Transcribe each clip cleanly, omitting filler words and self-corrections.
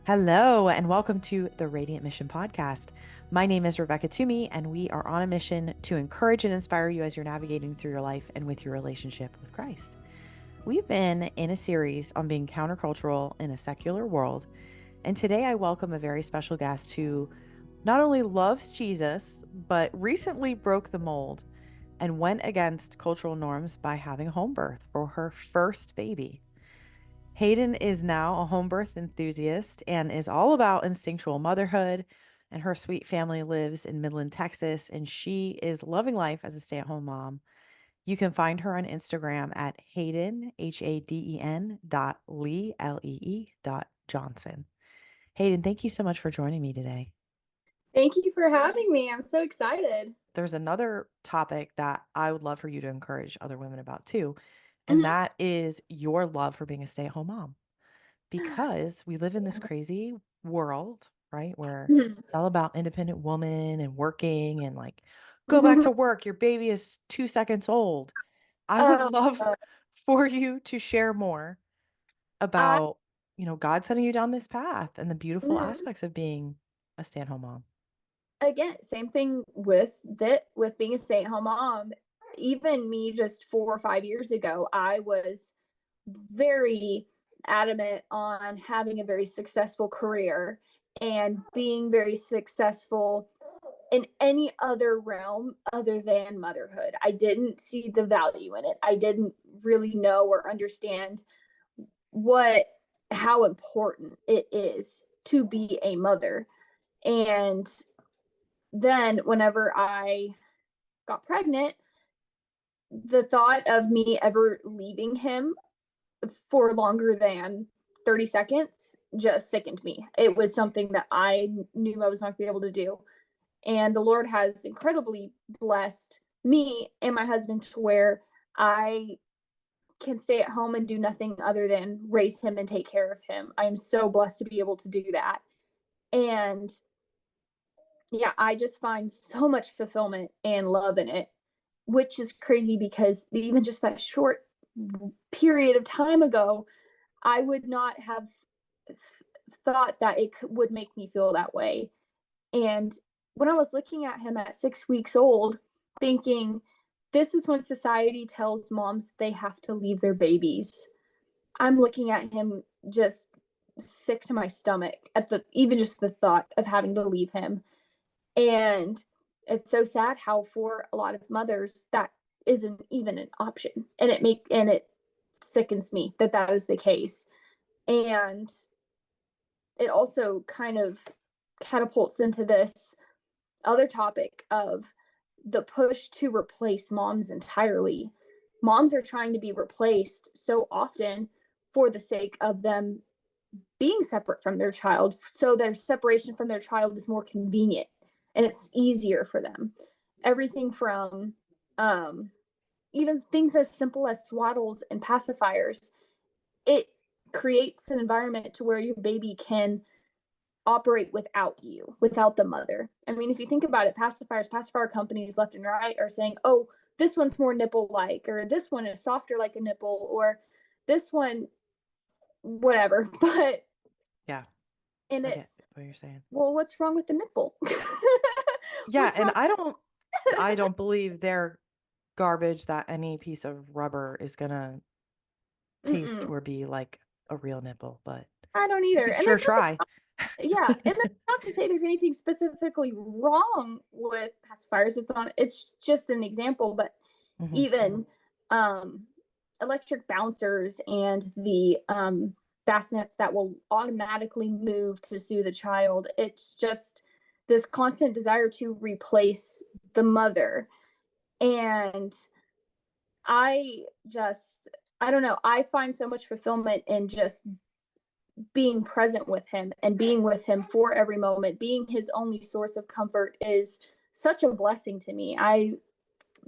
Hello, and welcome to the Radiant Mission Podcast. My name is Rebecca Twomey, and we are on a mission to encourage and inspire you as you're navigating through your life and with your relationship with Christ. We've been in a series on being countercultural in a secular world, and today I welcome a very special guest who not only loves Jesus, but recently broke the mold and went against cultural norms by having a home birth for her first baby. Haden is now a home birth enthusiast and is all about instinctual motherhood. And her sweet family lives in Midland, Texas, and she is loving life as a stay at home mom. You can find her on Instagram at Haden, Haden dot Lee, Lee dot Johnson. Haden, thank you so much for joining me today. Thank you for having me. I'm so excited. There's another topic that I would love for you to encourage other women about too, and Mhm. that is your love for being a stay at home mom. Because we live in this crazy world, right? Where it's all about independent woman and working and like, go back to work. Your baby is 2 seconds old. I would Oh, love for you to share more I about, God setting you down this path and the beautiful mhm. aspects of being a stay-at-home mom. Again, same thing with being a stay-at-home mom. Even me just 4 or 5 years ago, I was very adamant on having a very successful career and being very successful in any other realm other than motherhood. I didn't see the value in it. I didn't really know or understand what how important it is to be a mother. And then whenever I got pregnant, the thought of me ever leaving him for longer than 30 seconds just sickened me. It was something that I knew I was not going to be able to do. And the Lord has incredibly blessed me and my husband to where I can stay at home and do nothing other than raise him and take care of him. I am so blessed to be able to do that. And yeah, I just find so much fulfillment and love in it, which is crazy because even just that short period of time ago, I would not have th- thought that would make me feel that way. And when I was looking at him at 6 weeks old, thinking, this is when society tells moms they have to leave their babies. I'm looking at him just sick to my stomach at the even just the thought of having to leave him. And it's so sad how for a lot of mothers that isn't even an option. And it sickens me that that is the case. And it also kind of catapults into this other topic of the push to replace moms entirely. Moms are trying to be replaced so often for the sake of them being separate from their child, so their separation from their child is more convenient and it's easier for them. Everything from um, even things as simple as swaddles and pacifiers, it creates an environment to where your baby can operate without you, without the mother. I mean, if you think about it, pacifier companies left and right are saying, oh, this one's more nipple like, or this one is softer like a nipple, or this one, whatever. But, Yeah, and I get it's, what you're saying. well, what's wrong with the nipple? Yeah, What's and wrong? I don't believe they're garbage that any piece of rubber is gonna taste Mm-mm. or be like a real nipple, but I don't you either. could And sure there's nothing, try. yeah. And that's not to say there's anything specifically wrong with pacifiers. It's just an example, but Mhm. even um, electric bouncers and the bassinets that will automatically move to soothe the child. It's just this constant desire to replace the mother. And I don't know, I find so much fulfillment in just being present with him and being with him for every moment. Being his only source of comfort is such a blessing to me. I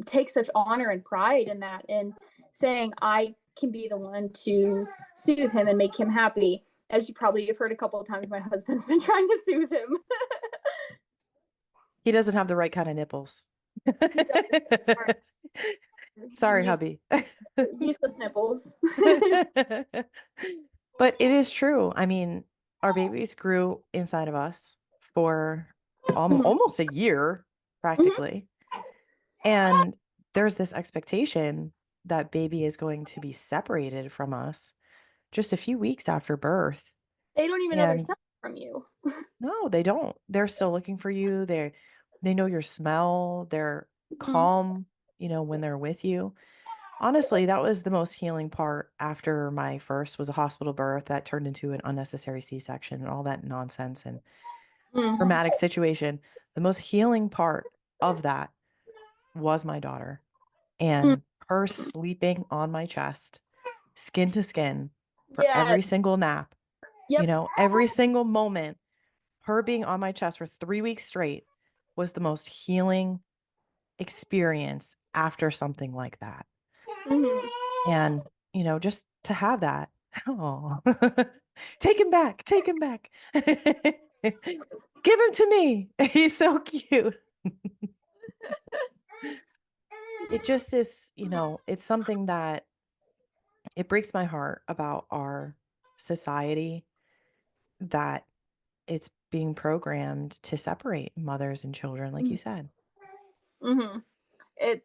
take such honor and pride in that, and saying I can be the one to soothe him and make him happy. As you probably have heard a couple of times, my husband's been trying to soothe him. He doesn't have the right kind of nipples. He does. Sorry, hubby. Useless nipples. But it is true. I mean, our babies grew inside of us for Mhm. almost a year, Mhm. practically. And there's this expectation that baby is going to be separated from us just a few weeks after birth. They don't even know they're And separate from you. no, they don't. They're still looking for you. They know your smell. They're Mhm. calm, when they're with you. Honestly, that was the most healing part after my first was a hospital birth that turned into an unnecessary C-section and all that nonsense and Mhm. traumatic situation. The most healing part of that was my daughter Mm. and her sleeping on my chest, skin to skin for Yeah. every single nap, Yep. every single moment. Her being on my chest for 3 weeks straight was the most healing experience after something like that. Mhm. And, just to have that, oh, take him back, take him back. Give him to me. He's so cute. It just is, it's something that it breaks my heart about our society that it's being programmed to separate mothers and children, like you said. Mhm. It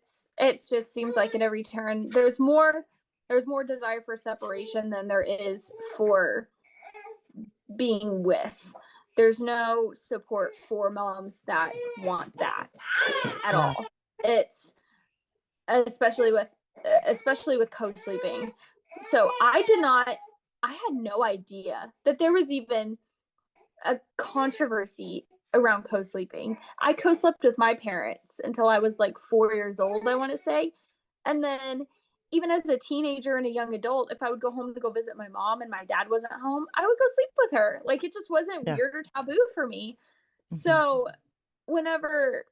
just seems like at every turn there's more desire for separation than there is for being with. There's no support for moms that want that at Yeah. all. It's especially with especially with co-sleeping. So I had no idea that there was even a controversy around co-sleeping. I co-slept with my parents until I was like 4 years old, I want to say. And then even as a teenager and a young adult, if I would go home to go visit my mom and my dad wasn't home, I would go sleep with her. Like it just wasn't Yeah. weird or taboo for me. Hmm. So whenever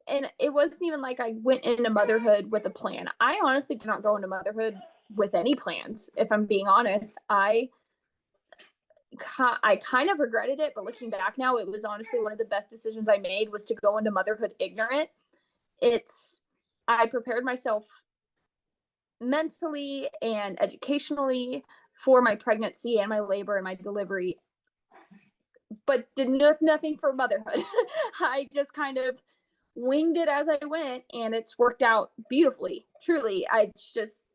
and it wasn't even like I went into motherhood with a plan. I honestly did not go into motherhood with any plans, if I'm being honest. I kind of regretted it, but looking back now, it was honestly one of the best decisions I made was to go into motherhood ignorant. It's I prepared myself mentally and educationally for my pregnancy and my labor and my delivery, but did nothing for motherhood. I just kind of winged it as I went, and it's worked out beautifully. Truly, I just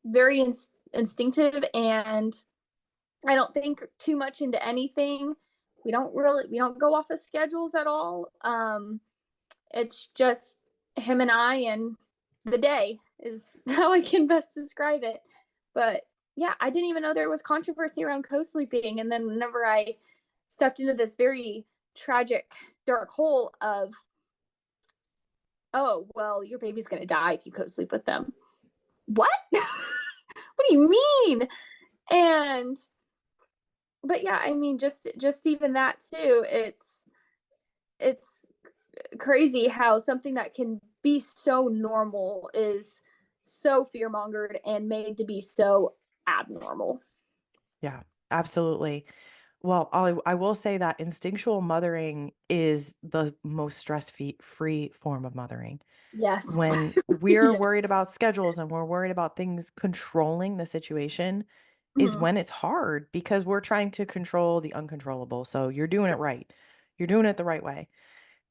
very instinctive, and I don't think too much into anything. We don't go off of schedules at all. It's just him and I and the day is how I can best describe it. But yeah, I didn't even know there was controversy around co-sleeping, and then whenever I stepped into this very tragic dark hole of, oh well, your baby's gonna die if you co-sleep with them. What? What do you mean? And but yeah, I mean, just even that too. It's crazy how something that can be so normal is so fear mongered and made to be so abnormal. Yeah, absolutely. Well, I will say that instinctual mothering is the most stress free form of mothering. Yes. When we're Yeah. worried about schedules and we're worried about things controlling the situation is Mhm. when it's hard because we're trying to control the uncontrollable. So you're doing it right. You're doing it the right way.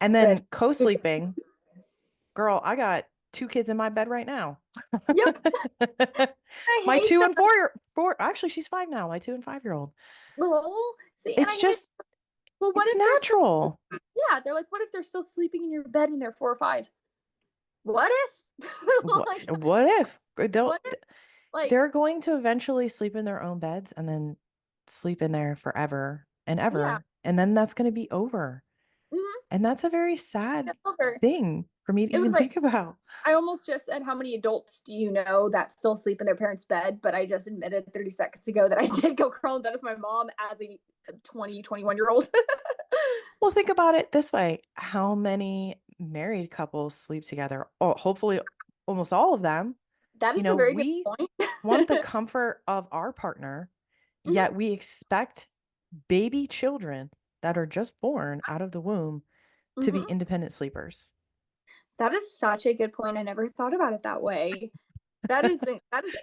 And Good. then co-sleeping, girl, I got two kids in my bed right now. Yep. I My hate two and the four, actually, she's 5 now, my 2 and 5-year-old. little see, and I It's hate. just, Well, what it's if they're still? natural. Yeah, they're like, what if they're still sleeping in your bed when they're 4 or 5? What if? Like, What if what if? Like, they're going to eventually sleep in their own beds and then sleep in there forever and yeah. ever, and then that's going to be over. Hmm. And that's a very sad Over. thing for me to It was even like think about. I almost just said, how many adults do you know that still sleep in their parents' bed? But I just admitted 30 seconds ago that I did go curl in bed with my mom as a 21 year old. Well, think about it this way. How many married couples sleep together? Oh, hopefully almost all of them. That is a very good We point. want the comfort of our partner, Mhm. yet we expect baby children that are just born out of the womb to be Mhm. independent sleepers. That is such a good point. I never thought about it that way. That is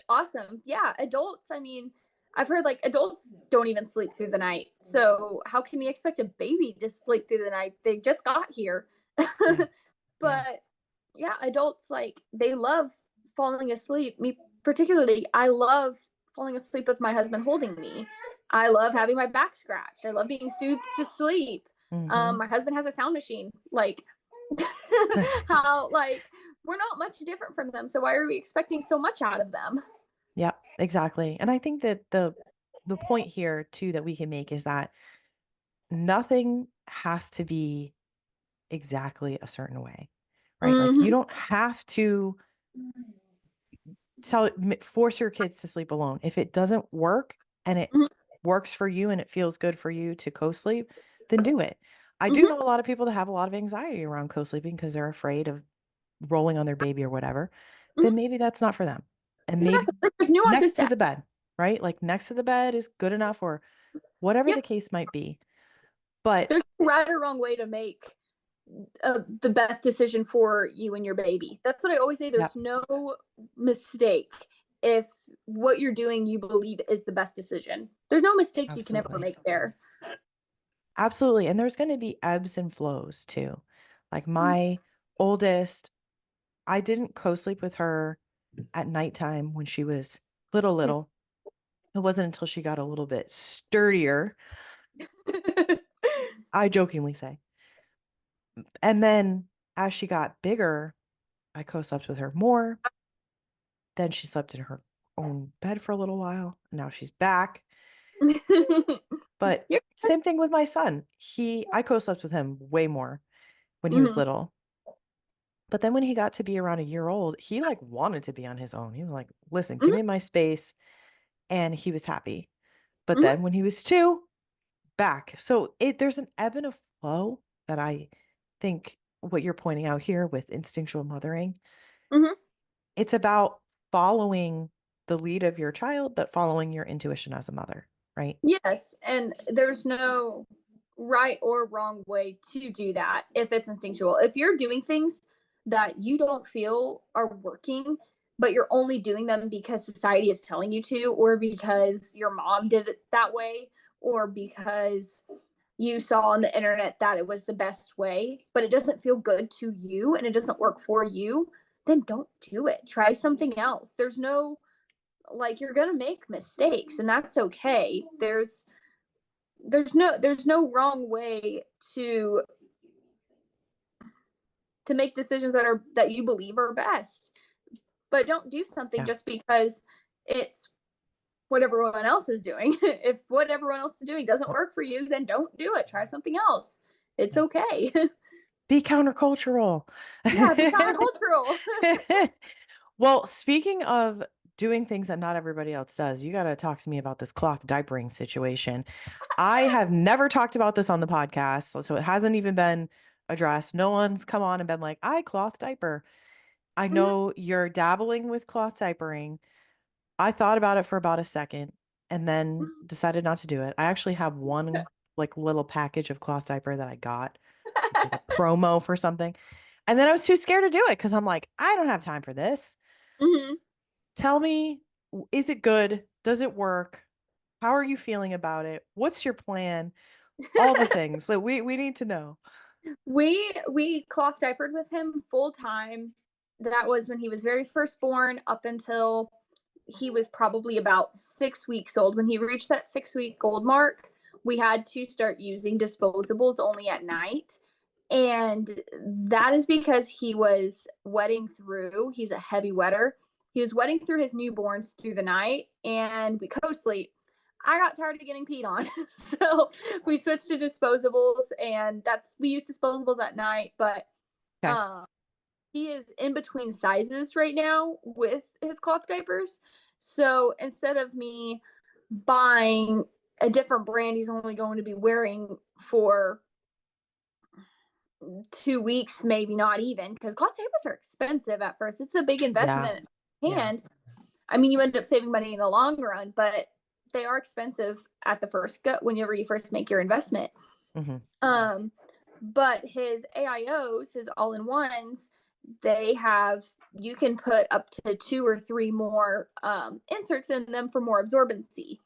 awesome. Yeah, adults. I mean, I've heard like adults don't even sleep through the night. So how can we expect a baby to sleep through the night? They just got here. Yeah. Yeah. But yeah, adults like they love falling asleep. Me particularly, I love falling asleep with my husband holding me. I love having my back scratched. I love being soothed to sleep. Mm-hmm. My husband has a sound machine. Like how like we're not much different from them. So why are we expecting so much out of them? Yeah, exactly. And I think that the point here too that we can make is that nothing has to be exactly a certain way, right? Like you Mm-hmm. don't have to force your kids to sleep alone. If it doesn't work and it Mm-hmm. works for you and it feels good for you to co-sleep, then do it. I do Mm-hmm. know a lot of people that have a lot of anxiety around co-sleeping because they're afraid of rolling on their baby or whatever. Then Mm-hmm. maybe that's not for them. And maybe Exactly. Like, there's nuances next to to. the bed, right? Like next to the bed is good enough or whatever Yep. the case might be. But There's no right or wrong way to make the best decision for you and your baby. That's what I always say. yeah, There's no mistake if what you're doing you believe is the best decision. There's no mistake you can ever absolutely. make there. Absolutely. And there's going to be ebbs and flows too. Like my oldest, I didn't co-sleep with her at nighttime when she was little. It wasn't until she got a little bit sturdier, I jokingly say. And then as she got bigger, I co-slept with her more. Then she slept in her own bed for a little while. Now she's back. But You're same thing with my son. I co-slept with him way more when he was mm-hmm. little. But then when he got to be around a year old, he like wanted to be on his own. He was like, listen, give Mm-hmm. me my space. And he was happy. But Mm-hmm. then when he was two, back. So there's an ebb and a flow that I think what you're pointing out here with instinctual mothering, Mm-hmm. it's about following the lead of your child, but following your intuition as a mother, right? Yes, and there's no right or wrong way to do that if it's instinctual. If you're doing things that you don't feel are working, but you're only doing them because society is telling you to, or because your mom did it that way, or because you saw on the internet that it was the best way, but it doesn't feel good to you and it doesn't work for you, then don't do it. Try something else. There's no like you're gonna make mistakes and that's okay. There's no wrong way to make decisions that you believe are best, but don't do something Yeah. just because it's what everyone else is doing. If what everyone else is doing doesn't work for you, then don't do it. Try something else. It's Yeah. okay. Be countercultural. Yeah, be countercultural. Well, speaking of doing things that not everybody else does, you got to talk to me about this cloth diapering situation. I have never talked about this on the podcast, so it hasn't even been addressed. No one's come on and been like, I cloth diaper. I Mhm, know you're dabbling with cloth diapering. I thought about it for about a second and then mhm. decided not to do it. I actually have one like little package of cloth diaper that I got, like a promo for something. And then I was too scared to do it because I'm like, I don't have time for this. Mhm. Tell me, is it good? Does it work? How are you feeling about it? What's your plan? All the things. Like we need to know. We cloth diapered with him full time. That was when he was very first born up until he was probably about 6 weeks old. When he reached that 6 week old mark, we had to start using disposables only at night. And that is because he was wetting through, he's a heavy wetter. He was wetting through his newborns through the night and we co sleep. I got tired of getting peed on. So we switched to disposables and we use disposables at night, but Okay. um he is in between sizes right now with his cloth diapers. So instead of me buying a different brand he's only going to be wearing for 2 weeks, maybe not even, because cloth diapers are expensive at first. It's a big Yeah. investment. Yeah. And I mean, you end up saving money in the long run, but they are expensive at the first go whenever you first make your investment. Hmm. Um, but his AIOs, his all-in-ones, they have you can put up to 2 or 3 more inserts in them for more absorbency.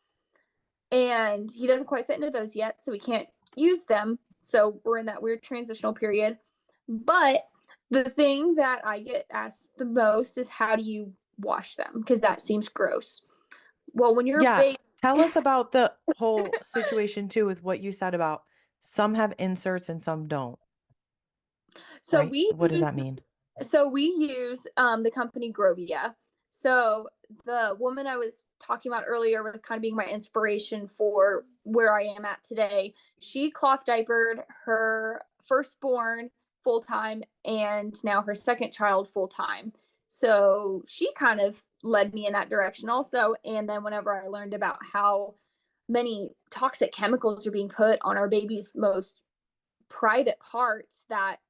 and he doesn't quite fit into those yet, so we can't use them. So we're in that weird transitional period. But the thing that I get asked the most is how do you wash them? Because that seems gross. Well, when you're a Yeah. baby, Tell us about the whole situation too with what you said about some have inserts and some don't, so right? we What does use that mean? the company Grovia. So the woman I was talking about earlier with kind of being my inspiration for where I am at today, she cloth diapered her firstborn full time and now her second child full time. So she kind of led me in that direction also. And then whenever I learned about how many toxic chemicals are being put on our baby's most private parts, that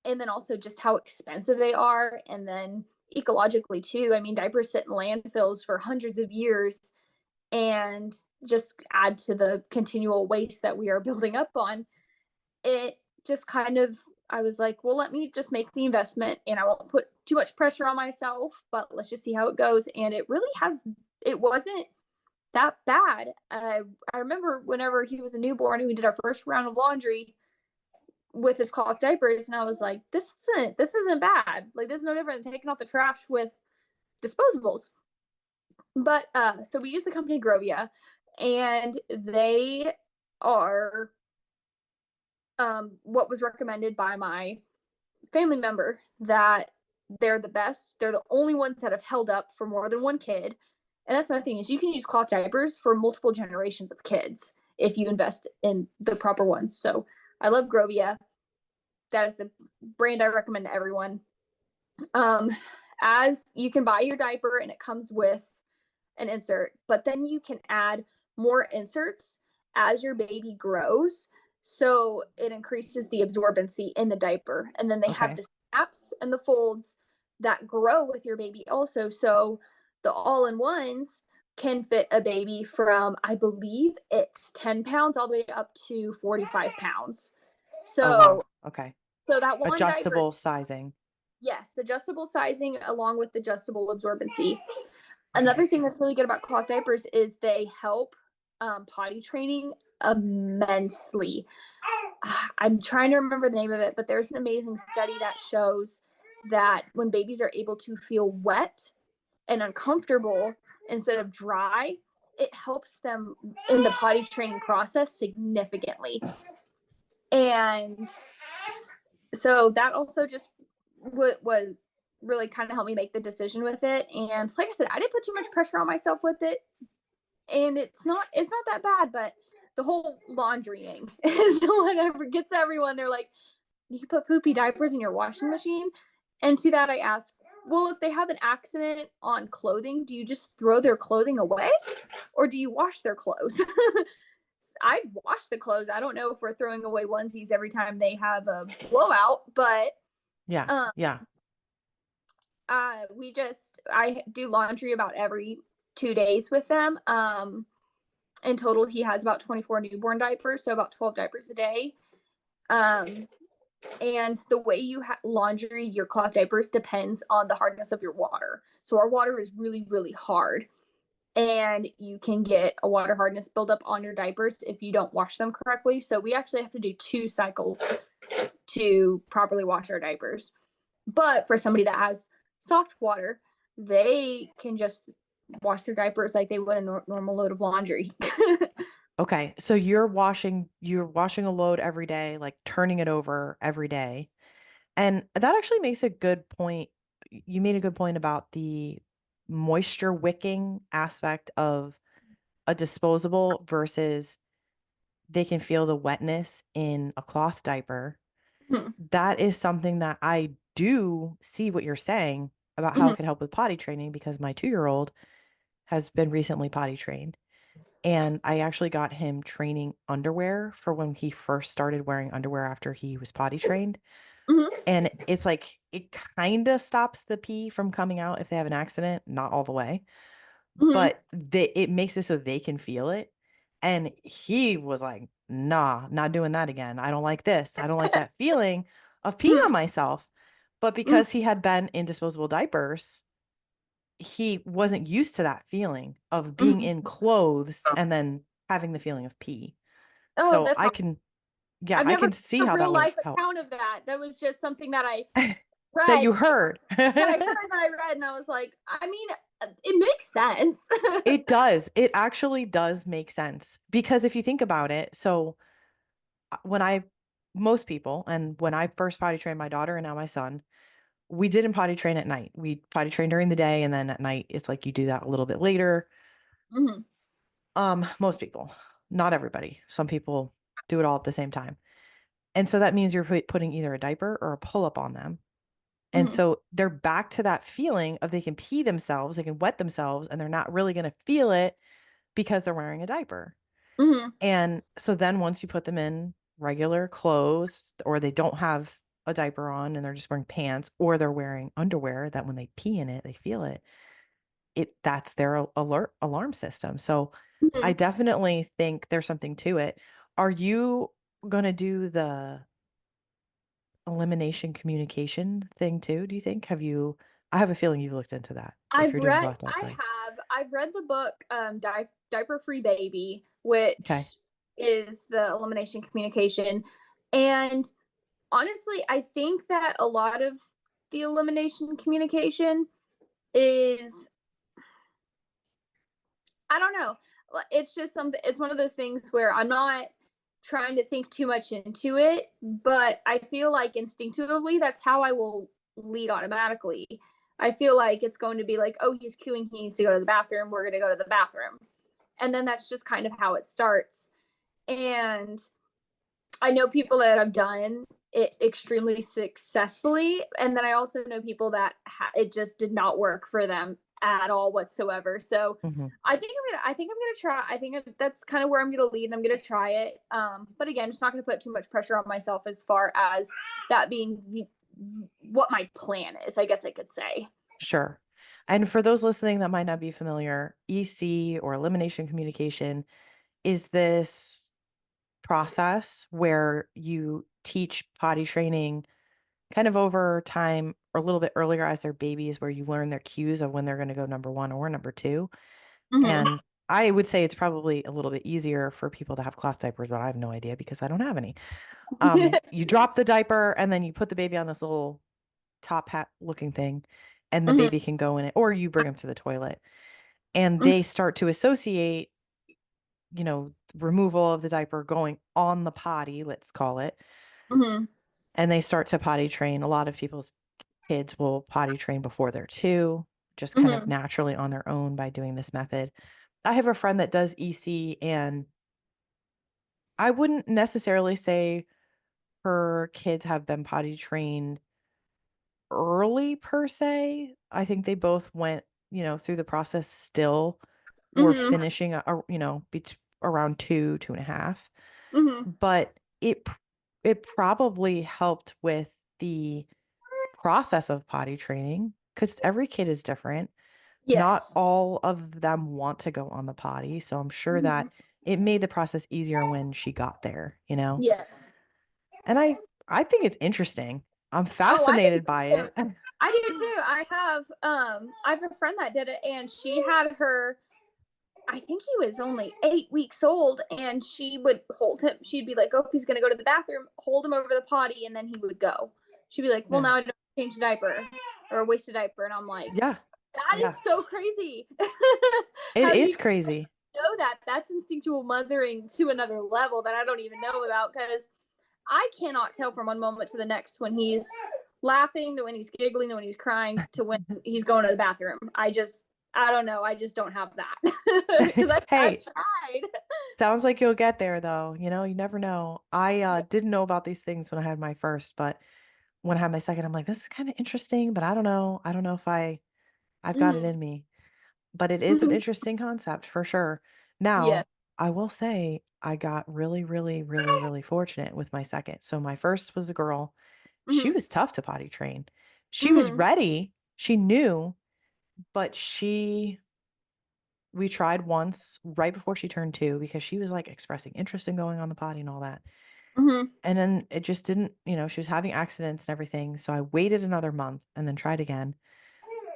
and then also just how expensive they are, and then ecologically too. I mean, diapers sit in landfills for hundreds of years and just add to the continual waste that we are building up on. It just kind of, I was like, well, let me just make the investment and I won't put too much pressure on myself, but let's just see how it goes. And it really has, it wasn't that bad. I remember whenever he was a newborn and we did our first round of laundry with his cloth diapers, and I was like, this isn't bad. Like, this is no different than taking out the trash with disposables. But so we use the company Grovia, and they are what was recommended by my family member, that they're the best. They're the only ones that have held up for more than one kid. And that's another thing, is you can use cloth diapers for multiple generations of kids if you invest in the proper ones. So I love Grovia. That is a brand I recommend to everyone. Um, as you can buy your diaper and it comes with an insert, but then you can add more inserts as your baby grows. So it increases the absorbency in the diaper. And then they have Okay. the snaps and the folds that grow with your baby also. So the all in ones can fit a baby from, I believe it's 10 pounds all the way up to 45 pounds. Oh, wow. So, Okay. so that one diaper, Adjustable sizing. yes, adjustable sizing along with adjustable absorbency. Okay. Another thing that's really good about cloth diapers is they help potty training immensely. I'm trying to remember the name of it, but there's an amazing study that shows that when babies are able to feel wet and uncomfortable instead of dry, it helps them in the potty training process significantly. And so that also just was really kind of helped me make the decision with it. And like I said, I didn't put too much pressure on myself with it, and it's not that bad. But the whole laundrying is whatever gets everyone. They're like, you put poopy diapers in your washing machine, and to that I ask, well, if they have an accident on clothing, do you just throw their clothing away, or do you wash their clothes? I wash the clothes. I don't know if we're throwing away onesies every time they have a blowout, but Yeah. um, Yeah. I do laundry about every 2 days with them. In total, he has about 24 newborn diapers, so about 12 diapers a day. Um, and the way you laundry your cloth diapers depends on the hardness of your water. So our water is really, really hard, and you can get a water hardness buildup on your diapers if you don't wash them correctly. So we actually have to do 2 cycles to properly wash our diapers. But for somebody that has soft water, they can just wash their diapers like they would a normal load of laundry. Okay. So you're washing a load every day, like turning it over every day. And that actually makes a good point. You made a good point about the moisture wicking aspect of a disposable versus they can feel the wetness in a cloth diaper. Hmm. That is something that I do see what you're saying about how Mhm. it could help with potty training because my 2-year-old has been recently potty trained. And I actually got him training underwear for when he first started wearing underwear after he was potty trained. Mhm. And it's like it kind of stops the pee from coming out if they have an accident, not all the way, Mhm. but it makes it so they can feel it. And he was like, nah, not doing that again. I don't like this. I don't like that feeling of peeing Mhm. on myself. But Mhm. because he had been in disposable diapers, he wasn't used to that feeling of being Mhm. in clothes and then having the feeling of pee. Oh, So that's I awesome. can, yeah, I've I never can seen see a how that real would life help. account of that. That was just something that I That read, you heard. that I heard, that I read, and I was like, I mean, it makes sense. It does. It actually does make sense because if you think about it, so when most people, and when I first potty trained my daughter and now my son, we didn't potty train at night. We potty train during the day, and then at night it's like you do that a little bit later. Mhm. Most people, not everybody. Some people do it all at the same time. And so that means you're putting either a diaper or a pull-up on them. And Mhm. so they're back to that feeling of they can pee themselves, they can wet themselves, and they're not really going to feel it because they're wearing a diaper. Mhm. And so then once you put them in regular clothes or they don't have a diaper on and they're just wearing pants or they're wearing underwear that when they pee in it, they feel it. That's their alert alarm system. So I Mhm. definitely think there's something to it. Are you going to do the elimination communication thing too, do you think? I have a feeling you've looked into that if you're doing glass diapering. I've read the book, Diaper Free Baby, Okay. which is the elimination communication. And honestly, I think that a lot of the elimination communication is, I don't know. It's just something, it's one of those things where I'm not trying to think too much into it, but I feel like instinctively that's how I will lead automatically. I feel like it's going to be like, oh, he's queuing, he needs to go to the bathroom, we're going to go to the bathroom. And then that's just kind of how it starts. And I know people that have done it extremely successfully, and then I also know people that it just did not work for them at all whatsoever. So Hmm. I think I'm gonna try. I think that's kind of where I'm gonna lead, and I'm gonna try it. But again, just not gonna put too much pressure on myself as far as that being what my plan is. I guess I could say. Sure. And for those listening that might not be familiar, EC or elimination communication is this process where you teach potty training kind of over time or a little bit earlier as they're babies, where you learn their cues of when they're going to go number one or number two. Mm-hmm. And I would say it's probably a little bit easier for people to have cloth diapers, but I have no idea because I don't have any. You drop the diaper and then you put the baby on this little top hat looking thing, and the Mm-hmm. baby can go in it, or you bring them to the toilet and Mm-hmm. they start to associate, removal of the diaper going on the potty, let's call it. Mm-hmm. And they start to potty train. A lot of people's kids will potty train before they're two, just kind of Mm-hmm. naturally on their own by doing this method. I have a friend that does EC, and I wouldn't necessarily say her kids have been potty trained early per se. I think they both went, through the process still were Mm-hmm. finishing, around two and a half. Mm-hmm. But it probably helped with the process of potty training because every kid is different. Not Yes. all of them want to go on the potty. So I'm sure Mm-hmm. that it made the process easier when she got there. Yes. And I think it's interesting. I'm Oh, I do fascinated by too. it. I do too. I have a friend that did it, and she had her, I think he was only 8 weeks old, and she would hold him. She'd be like, "Oh, he's gonna go to the bathroom." Hold him over the potty, and then he would go. She'd be like, "Well, Yeah. now I don't change a diaper or waste a diaper," and I'm like, Yeah. "That is Yeah. so crazy." It How do you is crazy. know that? That's instinctual mothering to another level that I don't even know about, because I cannot tell from one moment to the next when he's laughing to when he's giggling to when he's crying to when he's going to the bathroom. I don't know. I just don't have that because I've Hey, tried. sounds like you'll get there though. You never know. I didn't know about these things when I had my first, but when I had my second, I'm like, this is kind of interesting, but I don't know. I don't know if I've got it Mm-hmm. in me. But it is an Mm-hmm. interesting concept for sure. Yeah. Now, I will say I got really, really, really, really fortunate with my second. So my first was a girl. She Mm-hmm. was tough to potty train. She was Mm-hmm. ready. She knew, but we tried once right before she turned two because she was like expressing interest in going on the potty and all that. Mm-hmm. And then it just didn't, she was having accidents and everything. So I waited another month and then tried again.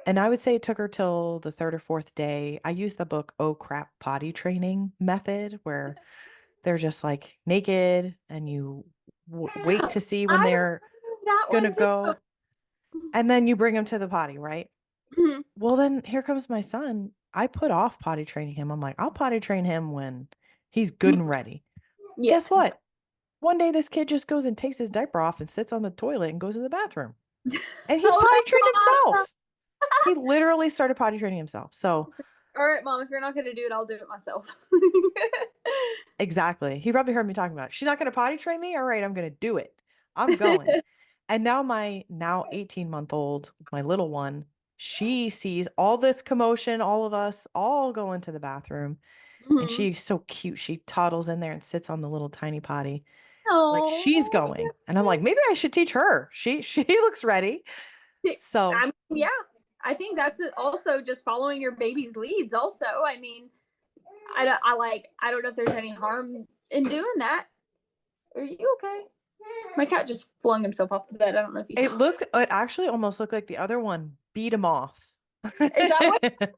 And I would say it took her till the third or fourth day. I used the book Oh Crap Potty Training Method, where they're just like naked and you wait to see when I they're love that going to one too. go. And then you bring them to the potty, right? Mhm. Well, then here comes my son. I put off potty training him. I'm like, I'll potty train him when he's good and ready. Guess Yes. what? One day this kid just goes and takes his diaper off and sits on the toilet and goes to the bathroom. And he Oh, potty trained that's awesome. himself. He literally started potty training himself. So All right, mom, if you're not going to do it, I'll do it myself. exactly. He probably heard me talking about it. She's not going to potty train me. All right, I'm going to do it. I'm going. And now my now 18-month-old, my little one, she sees all this commotion, all of us all go into the bathroom. And Mhm. she's so cute. She toddles in there and sits on the little tiny potty. Like she's Oh, going. And I'm like, maybe I should teach her. She looks ready. So I mean, yeah, I think that's also just following your baby's leads. Also, I mean, I don't know if there's any harm in doing that. Are you okay? My cat just flung himself off the bed. I don't know if you saw. it actually almost looked like the other one beat him off. Is that what?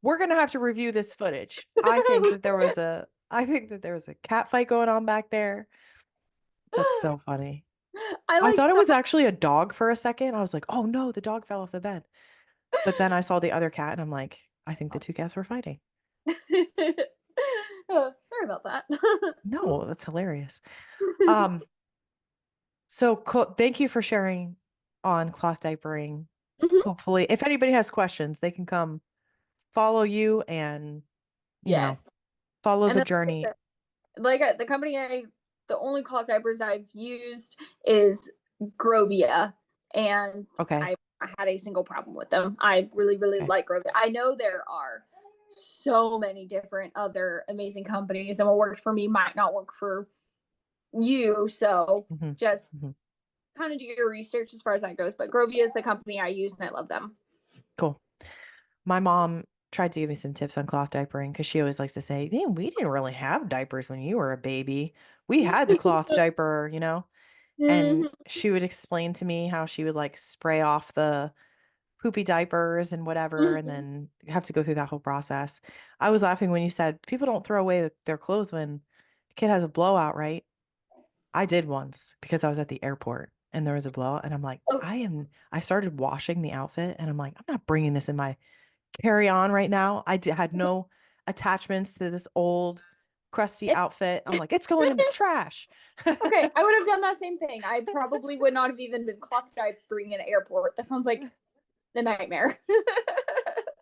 We're gonna have to review this footage. I think that there was a cat fight going on back there. That's so funny. I I like thought it saw. was actually a dog for a second. I was like, oh no, the dog fell off the bed. But then I saw the other cat and I'm like, I think the two cats were fighting. Oh, sorry about that. No, that's hilarious. Um, so thank you for sharing on cloth diapering. Mhm. Hopefully, if anybody has questions, they can come follow you and, you know, Yes, follow and the then journey. the company the only cloth diapers I've used is Grovia, and Okay. I had a single problem with them. I really, really Okay. like Grovia. I know there are so many different other amazing companies, and what worked for me might not work for you. So hmm just hmm kind of do your research as far as that goes. But Grovia is the company I use, and I love them. Cool. My mom tried to give me some tips on cloth diapering because she always likes to say, "Yeah, we didn't really have diapers when you were a baby. We had to cloth diaper, you know?" And Mhm, she would explain to me how she would like spray off the poopy diapers and whatever, and mhm. then have to go through that whole process. I was laughing when you said people don't throw away their clothes when a kid has a blowout, right? I did once because I was at the airport and there was a blowout, and I'm like, Oh, I started washing the outfit, and I'm like, I'm not bringing this in my carry on right now. Had no attachments to this old crusty it, outfit. I'm like, it's going in the trash. okay, I would have done that same thing. I probably would not have even been cloth diving in an airport. That sounds like the nightmare.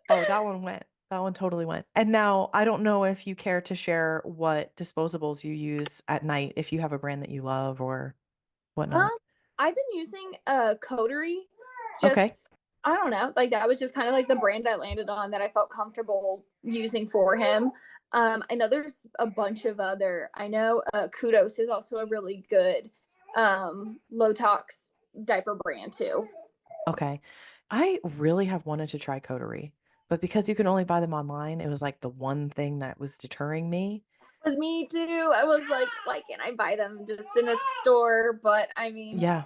Oh, that one went. That one totally went. And now I don't know if you care to share what disposables you use at night, if you have a brand that you love or um, whatnot. I've been using a coterie. Okay. Just I don't know, like that was just kind of like the brand I landed on that I felt comfortable using for him. I know there's a bunch of other. I know Kudos is also a really good low tox diaper brand too. Okay. I really have wanted to try Coterie, but because you can only buy them online, it was like the one thing that was deterring me. Was me too. I was like, why can't I buy them just in a store? But I mean, Yeah.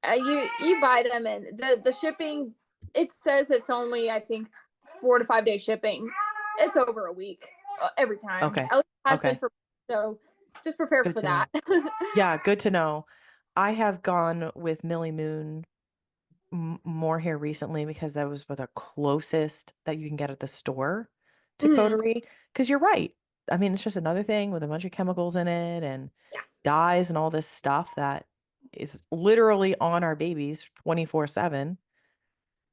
you buy them and the shipping. It says it's only I think 4 to 5 day shipping. It's over a week every time. Okay. At least it has been Okay. for so. Just prepare Good for to that. know. Yeah, good to know. I have gone with Millie Moon more here recently because that was the closest that you can get at the store to Mhm. Coterie. Because you're right. I mean, it's just another thing with a bunch of chemicals in it and Yeah. dyes and all this stuff that is literally on our babies 24/7.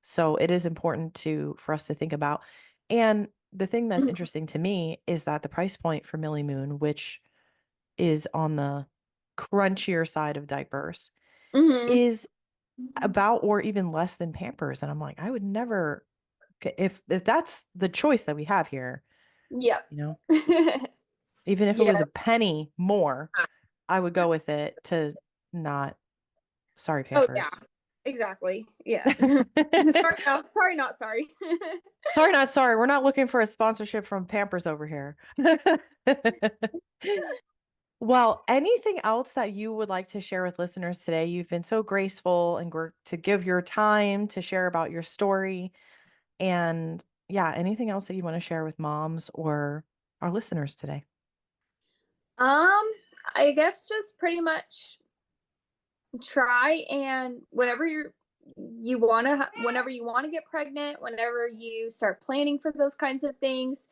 So it is important to for us to think about. And the thing that's Mhm. interesting to me is that the price point for Millie Moon, which is on the crunchier side of diapers, Mhm. is about or even less than Pampers. And I'm like, I would never if that's the choice that we have here, Yep. you know, even if it was Yeah. a penny more, I would go with it to not sorry, Oh yeah. Pampers. Exactly. Yeah. Sorry. No, sorry. Not sorry. Sorry, not sorry. We're not looking for a sponsorship from Pampers over here. Well, anything else that you would like to share with listeners today? You've been so graceful and to give your time to share about your story. And yeah, anything else that you want to share with moms or our listeners today? I guess just pretty much try and whenever you want to get pregnant, whenever you start planning for those kinds of things,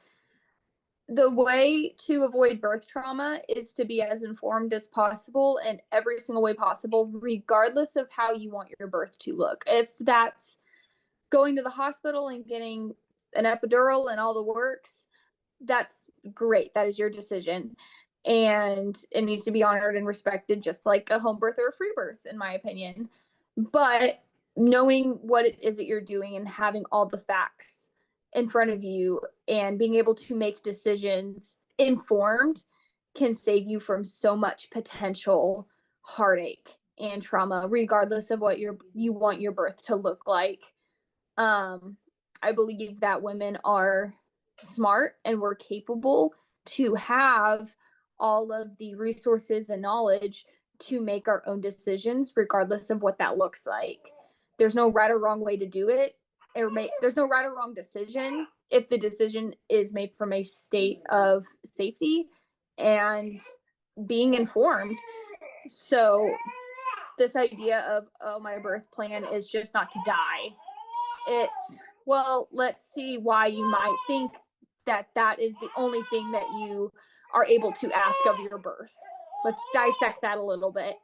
the way to avoid birth trauma is to be as informed as possible in every single way possible, regardless of how you want your birth to look. If that's going to the hospital and getting an epidural and all the works, that's great. That is your decision. And it needs to be honored and respected, just like a home birth or a free birth, in my opinion. But knowing what it is that you're doing and having all the facts in front of you and being able to make decisions informed can save you from so much potential heartache and trauma, regardless of what you want your birth to look like. I believe that women are smart and we're capable to have all of the resources and knowledge to make our own decisions, regardless of what that looks like. There's no right or wrong way to do it. There's no right or wrong decision if the decision is made from a state of safety and being informed. So this idea of, oh, my birth plan is just not to die. It's, well, let's see why you might think that that is the only thing that you are able to ask of your birth. Let's dissect that a little bit.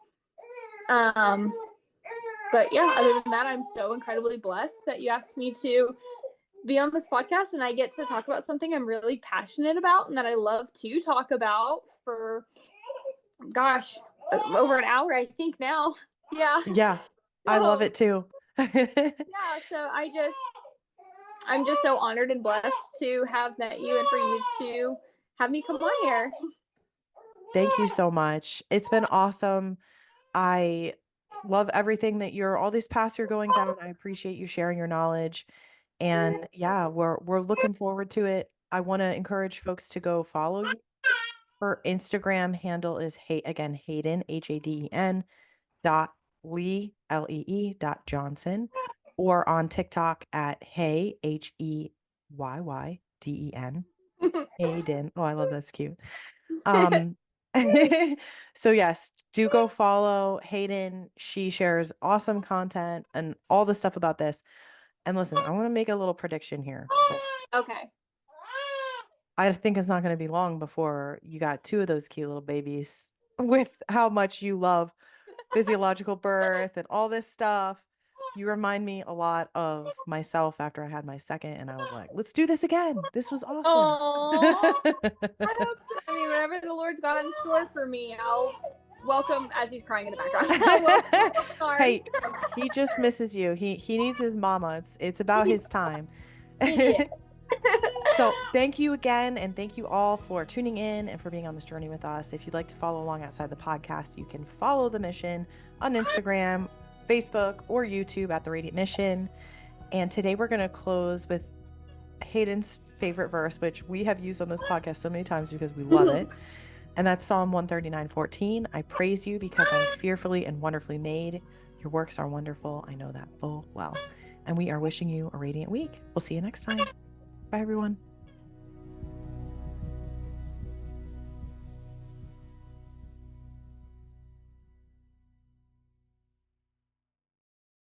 But yeah, other than that, I'm so incredibly blessed that you asked me to be on this podcast and I get to talk about something I'm really passionate about and that I love to talk about for, gosh, over an hour, I think now. Yeah. Yeah, I love it too. Yeah, so I'm just so honored and blessed to have met you and for you to have me come on here. Thank you so much. It's been awesome. I love everything that all these paths you're going down. I appreciate you sharing your knowledge. And yeah, we're looking forward to it. I want to encourage folks to go follow you. Her Instagram handle is Haden, Haden .lee or on TikTok at Heyden. Hayden. Oh, I love that's cute. Um so yes, do go follow Hayden. She shares awesome content and all the stuff about this. And listen, I want to make a little prediction here. Okay. I think it's not going to be long before you got two of those cute little babies with how much you love physiological birth and all this stuff. You remind me a lot of myself after I had my second, and I was like, let's do this again. This was awesome. I hope so. I mean, whatever the Lord's got in store for me, I'll welcome, as he's crying in the background. Hey, he just misses you. He needs his mama. It's about his time. So thank you again, and thank you all for tuning in and for being on this journey with us. If you'd like to follow along outside the podcast, you can follow the mission on Instagram, Facebook, or YouTube at The Radiant Mission. And today we're going to close with Hayden's favorite verse, which we have used on this podcast so many times because we love it. And that's Psalm 139:14. I praise you because I'm fearfully and wonderfully made. Your works are wonderful. I know that full well. And we are wishing you a radiant week. We'll see you next time. Bye, everyone.